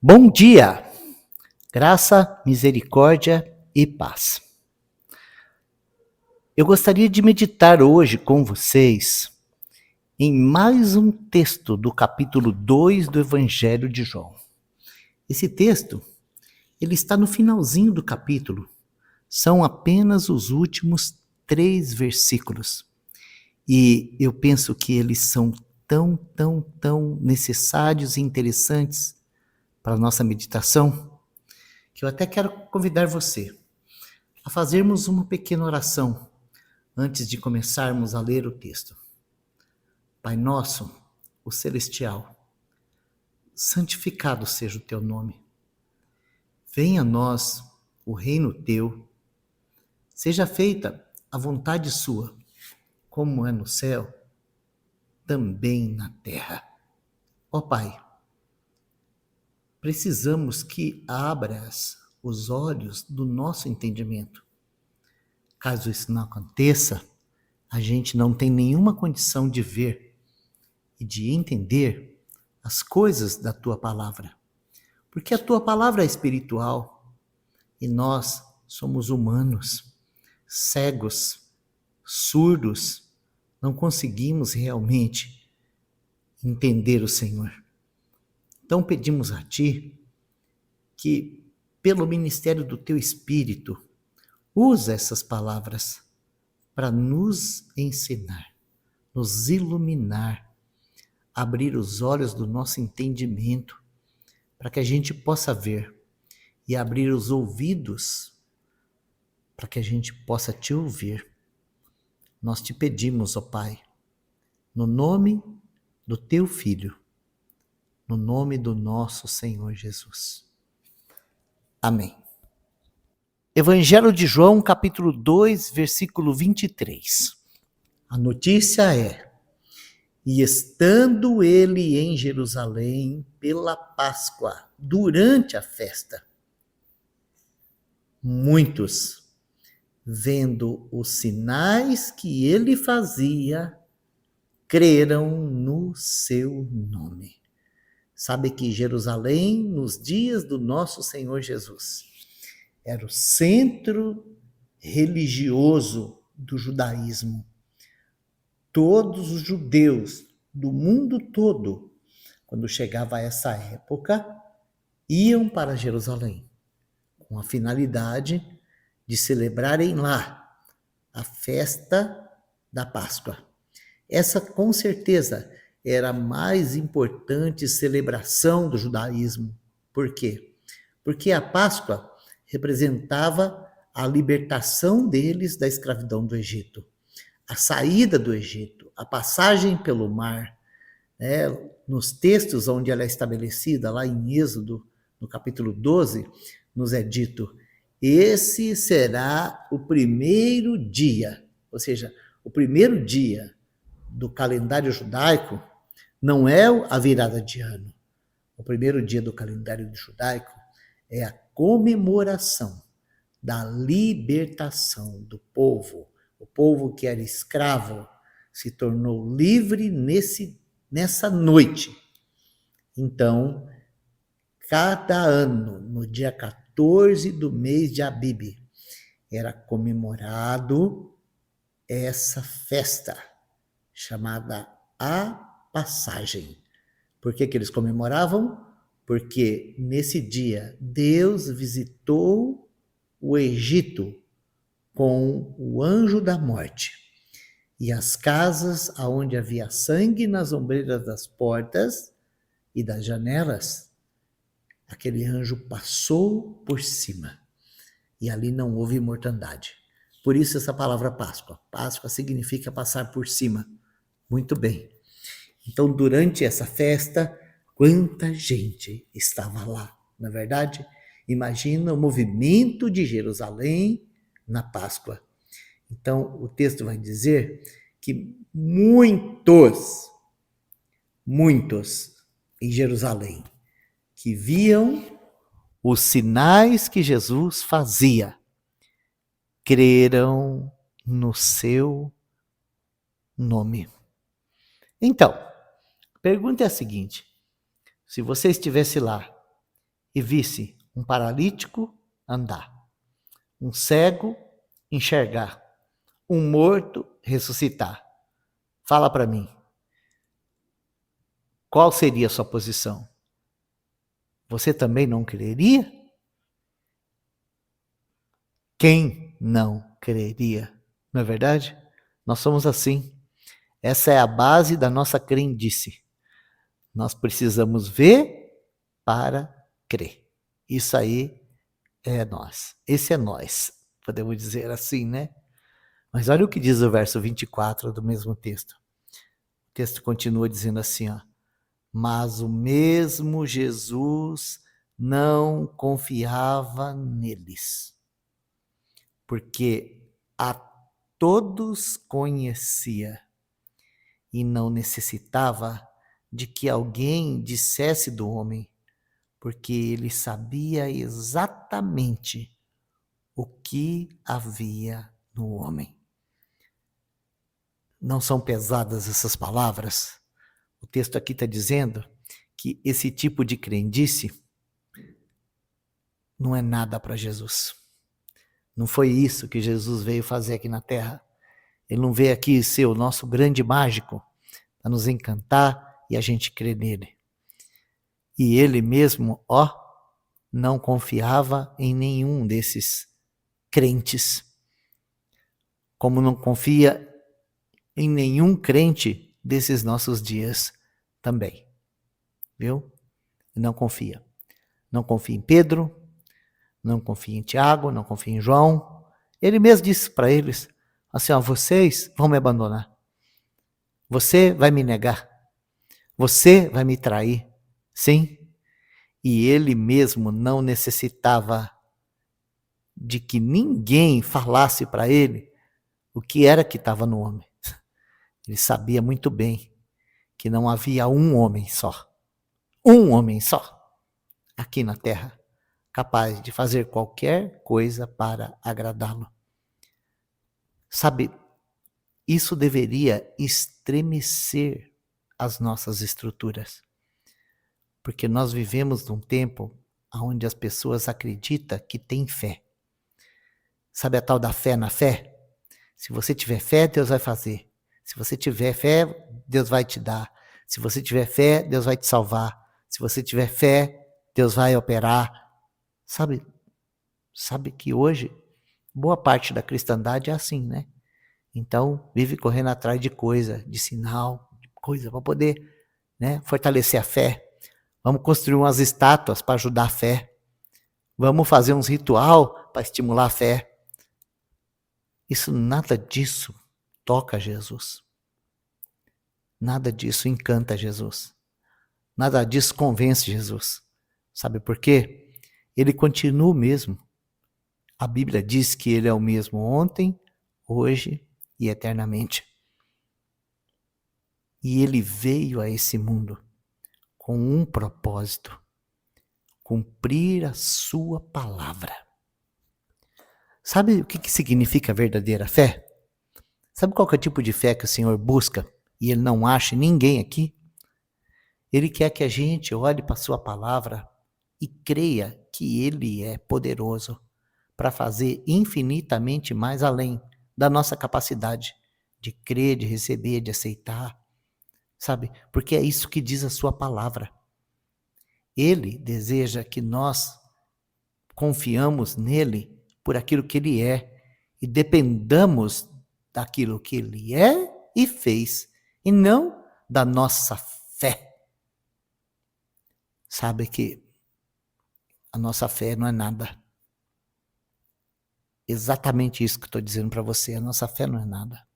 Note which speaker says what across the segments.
Speaker 1: Bom dia, graça, misericórdia e paz. Eu gostaria de meditar hoje com vocês em mais um texto do capítulo 2 do Evangelho de João. Esse texto, ele está no finalzinho do capítulo. São apenas os últimos 3 versículos. E eu penso que eles são tão necessários e interessantes para a nossa meditação, que eu até quero convidar você a fazermos uma pequena oração antes de começarmos a ler o texto. Pai nosso, o celestial, santificado seja o teu nome. Venha a nós o reino teu. Seja feita a vontade sua, como é no céu, também na terra. Ó Pai, precisamos que abras os olhos do nosso entendimento. Caso isso não aconteça, a gente não tem nenhuma condição de ver e de entender as coisas da tua palavra. Porque a tua palavra é espiritual e nós somos humanos, cegos, surdos, não conseguimos realmente entender o Senhor. Então pedimos a ti que, pelo ministério do teu Espírito, usa essas palavras para nos ensinar, nos iluminar, abrir os olhos do nosso entendimento, para que a gente possa ver, e abrir os ouvidos, para que a gente possa te ouvir. Nós te pedimos, ó Pai, no nome do teu Filho, no nome do nosso Senhor Jesus. Amém. Evangelho de João, capítulo 2, versículo 23. A notícia é: e estando ele em Jerusalém pela Páscoa, durante a festa, muitos, vendo os sinais que ele fazia, creram no seu nome. Sabe que Jerusalém, nos dias do nosso Senhor Jesus, era o centro religioso do judaísmo. Todos os judeus do mundo todo, quando chegava essa época, iam para Jerusalém, com a finalidade de celebrarem lá a festa da Páscoa. Essa, com certeza, era a mais importante celebração do judaísmo. Por quê? Porque a Páscoa representava a libertação deles da escravidão do Egito, a saída do Egito, a passagem pelo mar. Nos textos onde ela é estabelecida, lá em Êxodo, no capítulo 12, nos é dito: esse será o primeiro dia, ou seja, o primeiro dia do calendário judaico não é a virada de ano. O primeiro dia do calendário judaico é a comemoração da libertação do povo. O povo que era escravo se tornou livre nessa noite. Então, cada ano, no dia 14 do mês de Abib, era comemorado essa festa, chamada a Passagem. Por que eles comemoravam? Porque nesse dia Deus visitou o Egito com o anjo da morte. E as casas onde havia sangue nas ombreiras das portas e das janelas, aquele anjo passou por cima. E ali não houve mortandade. Por isso essa palavra Páscoa. Páscoa significa passar por cima. Muito bem. Então, durante essa festa, quanta gente estava lá, não é verdade? Imagina o movimento de Jerusalém na Páscoa. Então, o texto vai dizer que muitos em Jerusalém, que viam os sinais que Jesus fazia, creram no seu nome. Então, a pergunta é a seguinte: se você estivesse lá e visse um paralítico andar, um cego enxergar, um morto ressuscitar. Fala para mim, qual seria a sua posição? Você também não creria? Quem não creria? Não é verdade? Nós somos assim. Essa é a base da nossa crendice. Nós precisamos ver para crer. Isso aí é nós. Esse é nós, podemos dizer assim, né? Mas olha o que diz o verso 24 do mesmo texto. O texto continua dizendo assim, ó. Mas o mesmo Jesus não confiava neles, porque a todos conhecia e não necessitava de que alguém dissesse do homem, porque ele sabia exatamente o que havia no homem. Não são pesadas essas palavras? O texto aqui está dizendo que esse tipo de crendice não é nada para Jesus. Não foi isso que Jesus veio fazer aqui na Terra. Ele não veio aqui ser o nosso grande mágico para nos encantar e a gente crer nele. E ele mesmo, não confiava em nenhum desses crentes. Como não confia em nenhum crente desses nossos dias também. Viu? Não confia. Não confia em Pedro, não confia em Tiago, não confia em João. Ele mesmo disse para eles, assim, vocês vão me abandonar. Você vai me negar. Você vai me trair. Sim. E ele mesmo não necessitava de que ninguém falasse para ele o que era que estava no homem. Ele sabia muito bem que não havia um homem só aqui na terra, capaz de fazer qualquer coisa para agradá-lo. Sabe, isso deveria estremecer as nossas estruturas, porque nós vivemos num tempo onde as pessoas acreditam que tem fé. Sabe a tal da fé na fé? Se você tiver fé, Deus vai fazer. Se você tiver fé, Deus vai te dar. Se você tiver fé, Deus vai te salvar. Se você tiver fé, Deus vai operar. Sabe que hoje, boa parte da cristandade é assim, né? Então, vive correndo atrás de coisa, de sinal, de coisa, para poder, né, fortalecer a fé. Vamos construir umas estátuas para ajudar a fé. Vamos fazer uns ritual para estimular a fé. Isso, nada disso toca Jesus. Nada disso encanta Jesus. Nada disso convence Jesus. Sabe por quê? Ele continua o mesmo. A Bíblia diz que ele é o mesmo ontem, hoje e eternamente. E ele veio a esse mundo com um propósito: cumprir a sua palavra. Sabe o que significa verdadeira fé? Sabe qual que é o tipo de fé que o Senhor busca e ele não acha ninguém aqui? Ele quer que a gente olhe para a sua palavra e creia que ele é poderoso para fazer infinitamente mais além da nossa capacidade de crer, de receber, de aceitar, sabe? Porque é isso que diz a sua palavra. Ele deseja que nós confiamos nele por aquilo que ele é e dependamos daquilo que ele é e fez, e não da nossa fé. Sabe que a nossa fé não é nada. Exatamente isso que eu estou dizendo para você. A nossa fé não é nada.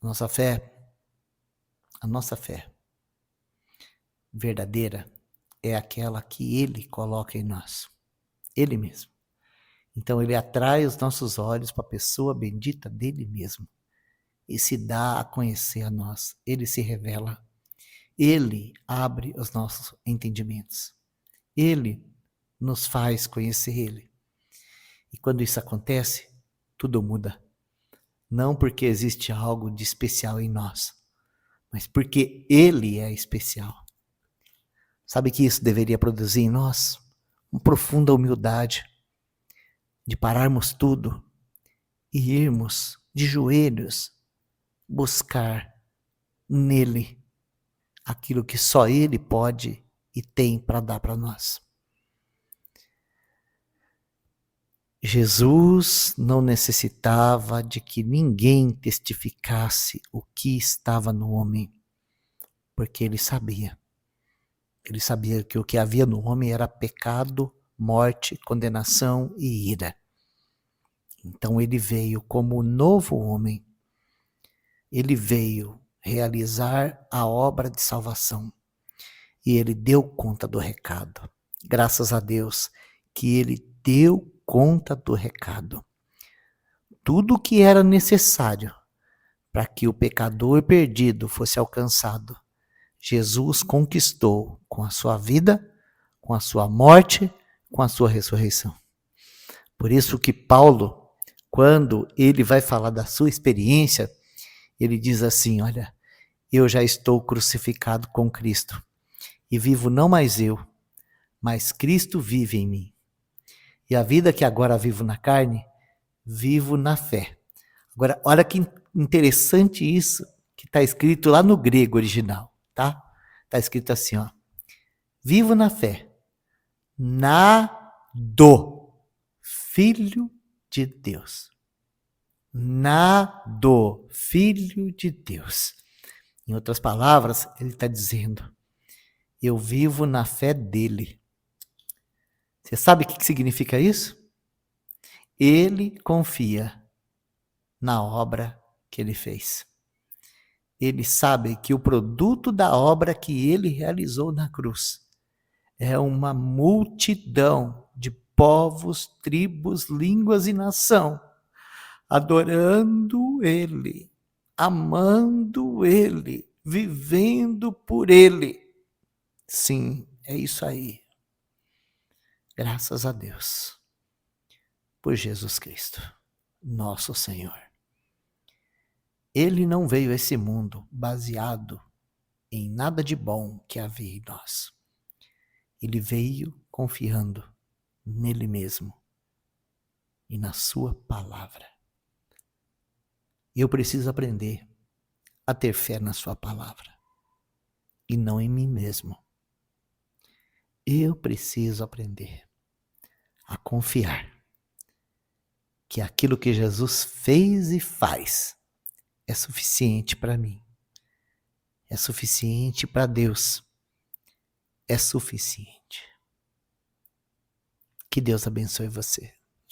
Speaker 1: A nossa fé verdadeira é aquela que ele coloca em nós. Ele mesmo. Então ele atrai os nossos olhos para a pessoa bendita dele mesmo. E se dá a conhecer a nós. Ele se revela. Ele abre os nossos entendimentos. Ele nos faz conhecer ele. E quando isso acontece, tudo muda. Não porque existe algo de especial em nós, mas porque ele é especial. Sabe que isso deveria produzir em nós uma profunda humildade de pararmos tudo e irmos de joelhos buscar nele aquilo que só ele pode e tem para dar para nós. Jesus não necessitava de que ninguém testificasse o que estava no homem, porque ele sabia. Ele sabia que o que havia no homem era pecado, morte, condenação e ira. Então ele veio como o novo homem. Ele veio realizar a obra de salvação. E ele deu conta do recado. Graças a Deus que ele deu conta do recado. Tudo o que era necessário para que o pecador perdido fosse alcançado, Jesus conquistou com a sua vida, com a sua morte, com a sua ressurreição. Por isso que Paulo, quando ele vai falar da sua experiência, ele diz assim, olha, eu já estou crucificado com Cristo e vivo não mais eu, mas Cristo vive em mim. E a vida que agora vivo na carne, vivo na fé. Agora, olha que interessante isso que está escrito lá no grego original, tá? Está escrito assim, ó. Vivo na fé, do Filho de Deus. Do Filho de Deus. Em outras palavras, ele está dizendo, eu vivo na fé dele. Você sabe o que significa isso? Ele confia na obra que ele fez. Ele sabe que o produto da obra que ele realizou na cruz é uma multidão de povos, tribos, línguas e nação, adorando ele, amando ele, vivendo por ele. Sim, é isso aí. Graças a Deus por Jesus Cristo, nosso Senhor. Ele não veio a esse mundo baseado em nada de bom que havia em nós. Ele veio confiando nele mesmo e na sua palavra. Eu preciso aprender a ter fé na sua palavra e não em mim mesmo. Eu preciso aprender a confiar que aquilo que Jesus fez e faz é suficiente para mim. É suficiente para Deus. É suficiente. Que Deus abençoe você.